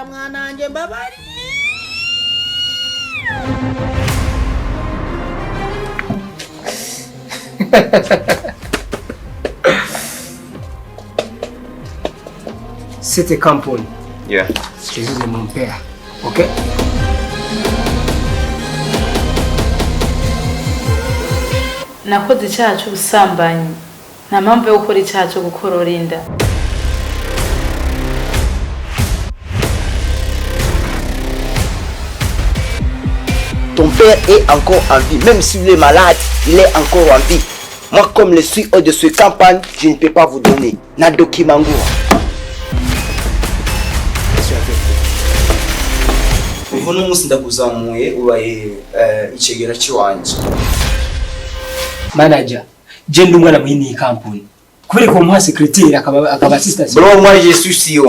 mbabarira mwananje mbabarira. C'était Camponi. Yeah. C'est juste de mon père. Ok? Nakoze icyaha cy'ubusambanyi. Nta mpamvu yo gukora icyaha cyo gukorora inda. Ton père est encore en vie. Même s'il est malade, il est encore en vie. Moi, comme le CEO de ce campagne, je ne peux pas vous donner. Nadoki Mangoura. Ubu n'umunsi ndakuzamuye ubaye icegera cy'wanje. Manager, je ndi umwana muri iyi company. Kubera ko muha secrétaire akaba assistant. Bro, moi je suis CEO.